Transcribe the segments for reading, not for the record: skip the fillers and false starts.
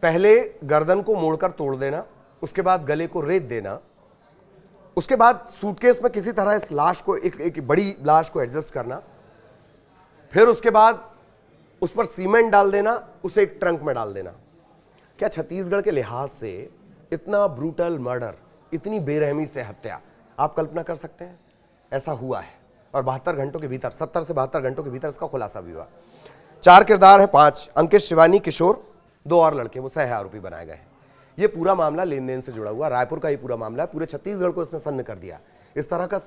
पहले गर्दन को मोड़कर तोड़ देना, उसके बाद गले को रेत देना, उसके बाद सूटकेस में किसी तरह इस लाश को एक बड़ी लाश को एडजस्ट करना, फिर उसके बाद उस पर सीमेंट डाल देना, उसे एक ट्रंक में डाल देना। क्या छत्तीसगढ़ के लिहाज से इतना ब्रूटल मर्डर, इतनी बेरहमी से हत्या आप कल्पना कर सकते हैं? ऐसा हुआ है और 72 घंटों के भीतर, 70 से 72 घंटों के भीतर इसका खुलासा भी हुआ। 4 किरदार हैं, 5 अंकित, शिवानी, किशोर, 2 और लड़के, वो सह आरोपी बनाए गए हैं। ये पूरा मामला लेन देन से जुड़ा हुआ, रायपुर का ये पूरा मामला है, पूरे छत्तीसगढ़ को इसने सन्न कर दिया। इस तरह का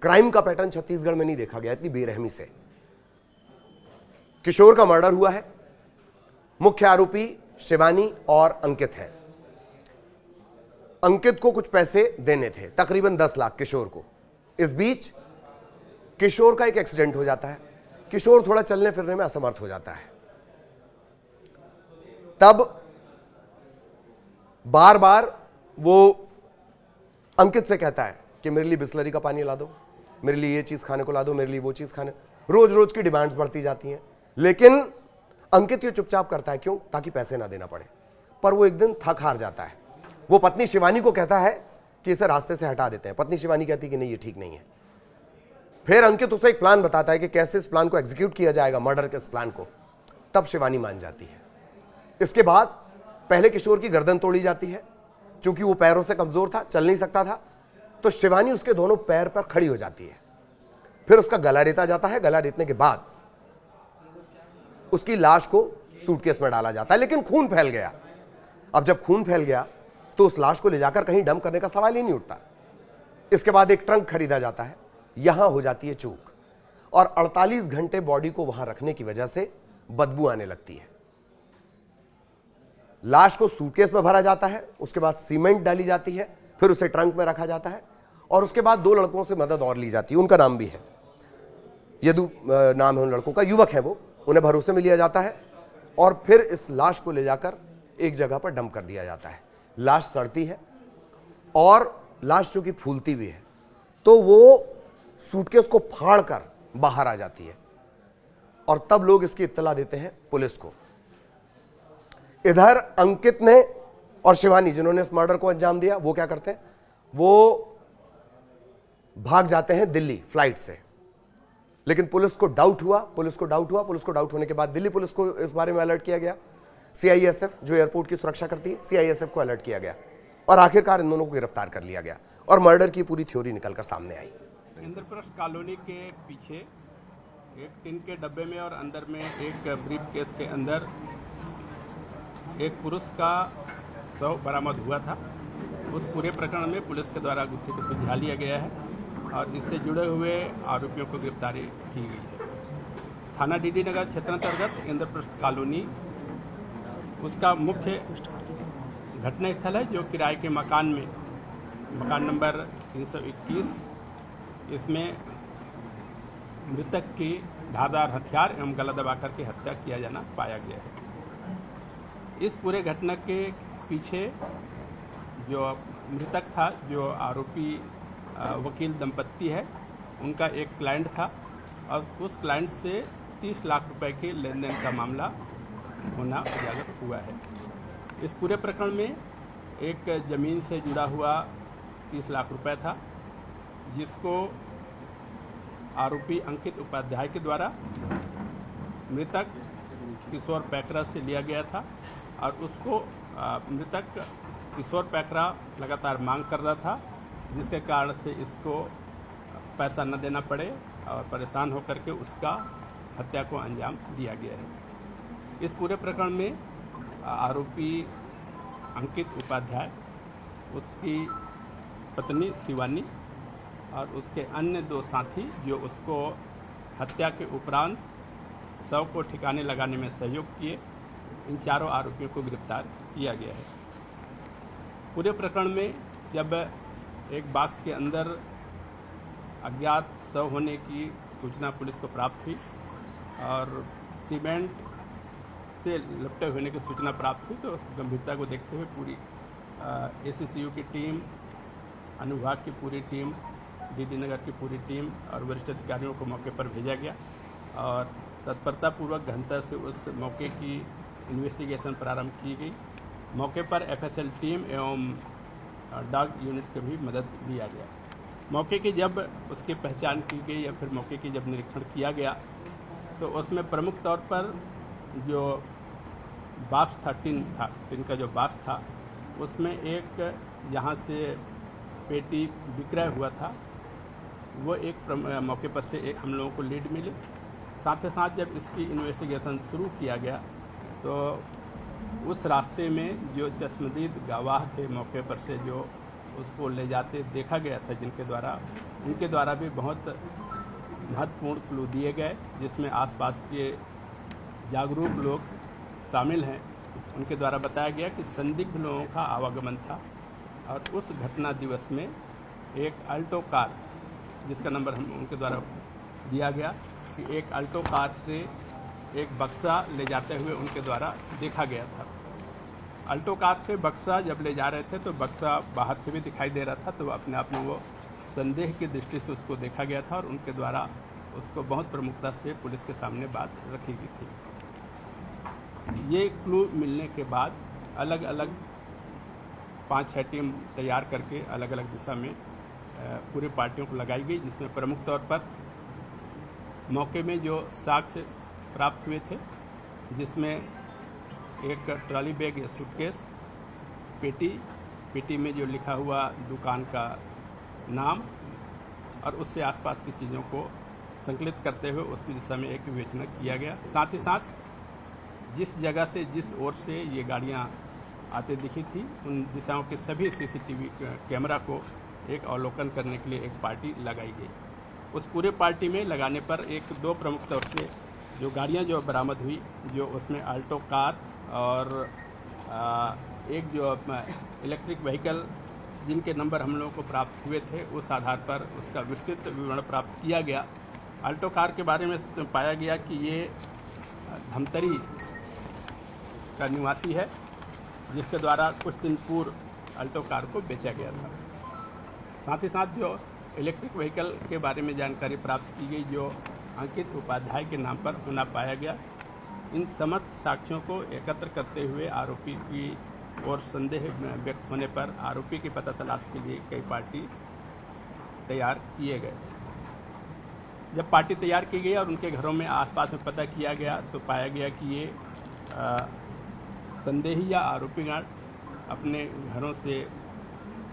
क्राइम का पैटर्न छत्तीसगढ़ में नहीं देखा गया इतनी बेरहमी से। किशोर का मर्डर हुआ है, मुख्य आरोपी शिवानी और अंकित हैं। अंकित को कुछ पैसे देने थे, तकरीबन 10 लाख किशोर को। इस बीच किशोर का एक एक्सीडेंट हो जाता है, किशोर थोड़ा चलने फिरने में असमर्थ हो जाता है। तब बार बार वो अंकित से कहता है कि मेरे लिए बिस्लरी का पानी ला दो, मेरे लिए ये चीज खाने को ला दो, मेरे लिए वो चीज खाने। रोज रोज की डिमांड्स बढ़ती जाती हैं, लेकिन अंकित ये चुपचाप करता है। क्यों? ताकि पैसे ना देना पड़े। पर वो एक दिन थक हार जाता है। वो पत्नी शिवानी को कहता है कि इसे रास्ते से हटा देते हैं। पत्नी शिवानी कहती है कि नहीं, ये ठीक नहीं है। फिर अंकित उसे एक प्लान बताता है कि कैसे इस प्लान को एग्जीक्यूट किया जाएगा, मर्डर के इस प्लान को। तब शिवानी मान जाती है। इसके बाद पहले किशोर की गर्दन तोड़ी जाती है, क्योंकि वो पैरों से कमजोर था, चल नहीं सकता था। तो शिवानी उसके दोनों पैर पर खड़ी हो जाती है। फिर उसका गला रेता जाता है। गला रेतने के बाद उसकी लाश को सूटकेस में डाला जाता है, लेकिन खून फैल गया। अब जब खून फैल गया तो उस लाश को ले जाकर कहीं डंप करने का सवाल ही नहीं उठता। इसके बाद एक ट्रंक खरीदा जाता है। यहां हो जाती है चूक, और 48 घंटे बॉडी को वहां रखने की वजह से बदबू आने लगती है। लाश को सूटकेस में भरा जाता है, उसके बाद सीमेंट डाली जाती है, फिर उसे ट्रंक में रखा जाता है, और उसके बाद 2 लड़कों से मदद और ली जाती है। उनका नाम भी है, यदु नाम है उन लड़कों का, युवक है वो। उन्हें भरोसे में लिया जाता है और फिर इस लाश को ले जाकर एक जगह पर डंप कर दिया जाता है। लाश सड़ती है और लाश चूंकि फूलती भी है तो वो सूटकेस को फाड़कर बाहर आ जाती है, और तब लोग इसकी इत्तला देते हैं पुलिस को। इधर अंकित ने और शिवानी, जिन्होंने इस मर्डर को अंजाम दिया, वो क्या करते हैं? वो भाग जाते हैं दिल्ली फ्लाइट से। लेकिन पुलिस को डाउट हुआ। पुलिस को डाउट होने के बाद दिल्ली पुलिस को इस बारे में अलर्ट किया गया। सीआईएसएफ, जो एयरपोर्ट की सुरक्षा करती है, सीआईएसएफ को अलर्ट किया गया, और आखिरकार इन दोनों को गिरफ्तार कर लिया गया और मर्डर की पूरी थ्योरी निकलकर सामने आई। इंद्रप्रस्थ कॉलोनी के पीछे एक टिन के डब्बे में और अंदर में एक ब्रीफ केस के अंदर एक पुरुष का शव बरामद हुआ था। उस पूरे प्रकरण में पुलिस के द्वारा गुत्थी को सुलझा लिया गया है और इससे जुड़े हुए आरोपियों को गिरफ्तारी की गई है। थाना डीडी नगर क्षेत्र अंतर्गत इंद्रप्रस्थ कॉलोनी उसका मुख्य घटना स्थल है, जो किराए के मकान में, मकान नंबर 321, इसमें मृतक की धारदार हथियार एवं गला दबा करके हत्या किया जाना पाया गया है। इस पूरे घटना के पीछे जो मृतक था, जो आरोपी वकील दंपत्ति है, उनका एक क्लाइंट था और उस क्लाइंट से 30 लाख रुपए के लेन देन का मामला होना उजागर हुआ है। इस पूरे प्रकरण में एक ज़मीन से जुड़ा हुआ 30 लाख रुपए था, जिसको आरोपी अंकित उपाध्याय के द्वारा मृतक किशोर पैकरा से लिया गया था, और उसको मृतक किशोर पैकरा लगातार मांग कर रहा था, जिसके कारण से इसको पैसा न देना पड़े और परेशान होकर के उसका हत्या को अंजाम दिया गया है। इस पूरे प्रकरण में आरोपी अंकित उपाध्याय, उसकी पत्नी शिवानी और उसके अन्य 2 साथी, जो उसको हत्या के उपरांत शव को ठिकाने लगाने में सहयोग किए, इन चारों आरोपियों को गिरफ्तार किया गया है। पूरे प्रकरण में जब एक बॉक्स के अंदर अज्ञात शव होने की सूचना पुलिस को प्राप्त हुई और सीमेंट से लपटे होने की सूचना प्राप्त हुई, तो उस गंभीरता को देखते हुए पूरी एसीसीयू की टीम, अनुविभाग की पूरी टीम, डीडी नगर की पूरी टीम और वरिष्ठ अधिकारियों को मौके पर भेजा गया और तत्परतापूर्वक गहनता से उस मौके की इन्वेस्टिगेशन प्रारंभ की गई। मौके पर एफएसएल टीम एवं डॉग यूनिट की भी मदद लिया गया। मौके की जब उसकी पहचान की गई या फिर मौके की जब निरीक्षण किया गया तो उसमें प्रमुख तौर पर जो बॉक्स था, टिन का जो बॉक्स था, उसमें एक जहाँ से पेटी विक्रय हुआ था वो एक मौके पर से एक हम लोगों को लीड मिली। साथ ही साथ जब इसकी इन्वेस्टिगेशन शुरू किया गया तो उस रास्ते में जो चश्मदीद गवाह थे मौके पर से जो उसको ले जाते देखा गया था, उनके द्वारा भी बहुत महत्वपूर्ण क्लू दिए गए, जिसमें आसपास के जागरूक लोग शामिल हैं। उनके द्वारा बताया गया कि संदिग्ध लोगों का आवागमन था और उस घटना दिवस में एक अल्टो कार, जिसका नंबर हम उनके द्वारा दिया गया कि एक अल्टो कार से एक बक्सा ले जाते हुए उनके द्वारा देखा गया था। अल्टो कार से बक्सा जब ले जा रहे थे तो बक्सा बाहर से भी दिखाई दे रहा था, तो अपने आप में वो संदेह की दृष्टि से उसको देखा गया था और उनके द्वारा उसको बहुत प्रमुखता से पुलिस के सामने बात रखी गई थी। ये क्लू मिलने के बाद अलग अलग 5-6 टीम तैयार करके अलग अलग दिशा में पूरी पार्टियों को लगाई गई, जिसमें प्रमुख तौर पर मौके में जो साक्ष्य प्राप्त हुए थे, जिसमें एक ट्रॉली बैग या सूटकेस, पेटी में जो लिखा हुआ दुकान का नाम और उससे आसपास की चीज़ों को संकलित करते हुए उसकी दिशा में एक विवेचना किया गया। साथ ही साथ जिस जगह से, जिस ओर से ये गाड़ियाँ आते दिखी थी, उन दिशाओं के सभी सीसीटीवी कैमरा को एक अवलोकन करने के लिए एक पार्टी लगाई गई। उस पूरे पार्टी में लगाने पर एक 2 प्रमुख तौर से जो गाड़ियाँ जो बरामद हुई, जो उसमें अल्टो कार और एक जो इलेक्ट्रिक व्हीकल जिनके नंबर हम लोगों को प्राप्त हुए थे, उस आधार पर उसका विस्तृत विवरण प्राप्त किया गया। अल्टो कार के बारे में पाया गया कि ये धमतरी का निवासी है, जिसके द्वारा कुछ दिन पूर्व अल्टो कार को बेचा गया था। साथ ही साथ जो इलेक्ट्रिक व्हीकल के बारे में जानकारी प्राप्त की गई, जो अंकित उपाध्याय के नाम पर होना पाया गया। इन समस्त साक्ष्यों को एकत्र करते हुए आरोपी की और संदेह व्यक्त होने पर आरोपी की पता तलाश के लिए कई पार्टी तैयार किए गए। जब पार्टी तैयार की गई और उनके घरों में आसपास में पता किया गया तो पाया गया कि ये संदेही या आरोपीगण अपने घरों से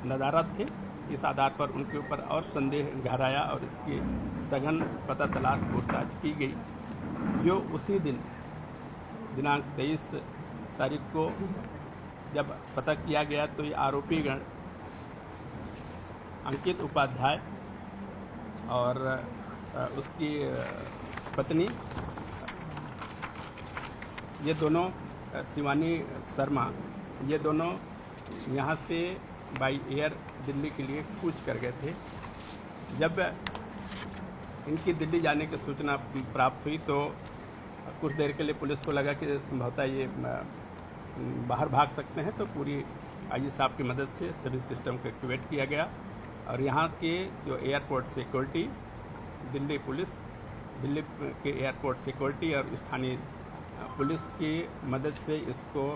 नदारद थे। इस आधार पर उनके ऊपर और संदेह गहराया और इसकी सघन पता तलाश पूछताछ की गई, जो उसी दिन दिनांक 23 तारीख को जब पता किया गया तो ये आरोपीगण अंकित उपाध्याय और उसकी पत्नी, ये दोनों शिवानी शर्मा, ये दोनों यहाँ से बाई एयर दिल्ली के लिए कूच कर गए थे। जब इनकी दिल्ली जाने की सूचना प्राप्त हुई तो कुछ देर के लिए पुलिस को लगा कि संभवतः ये बाहर भाग सकते हैं, तो पूरी आईजी साहब की मदद से सभी सिस्टम को एक्टिवेट किया गया और यहाँ के जो airport security, Delhi police, Delhi के एयरपोर्ट सिक्योरिटी और स्थानीय पुलिस की मदद से इसको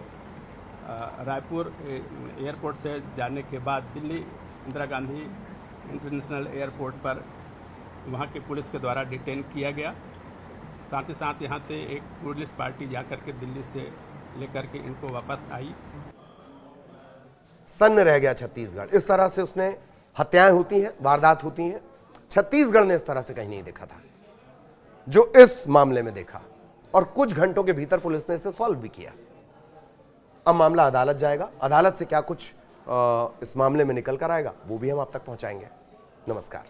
रायपुर एयरपोर्ट से जाने के बाद दिल्ली इंदिरा गांधी इंटरनेशनल एयरपोर्ट पर वहाँ के पुलिस के द्वारा डिटेन किया गया। साथ ही साथ यहाँ से एक पुलिस पार्टी जाकर के दिल्ली से लेकर के इनको वापस आई। सन्न रह गया छत्तीसगढ़। इस तरह से उसने हत्याएं होती हैं, वारदात होती हैं, छत्तीसगढ़ ने इस तरह से कहीं नहीं देखा था जो इस मामले में देखा, और कुछ घंटों के भीतर पुलिस ने इसे सॉल्व भी किया। अब मामला अदालत जाएगा, अदालत से क्या कुछ इस मामले में निकल कर आएगा वो भी हम आप तक पहुंचाएंगे। नमस्कार।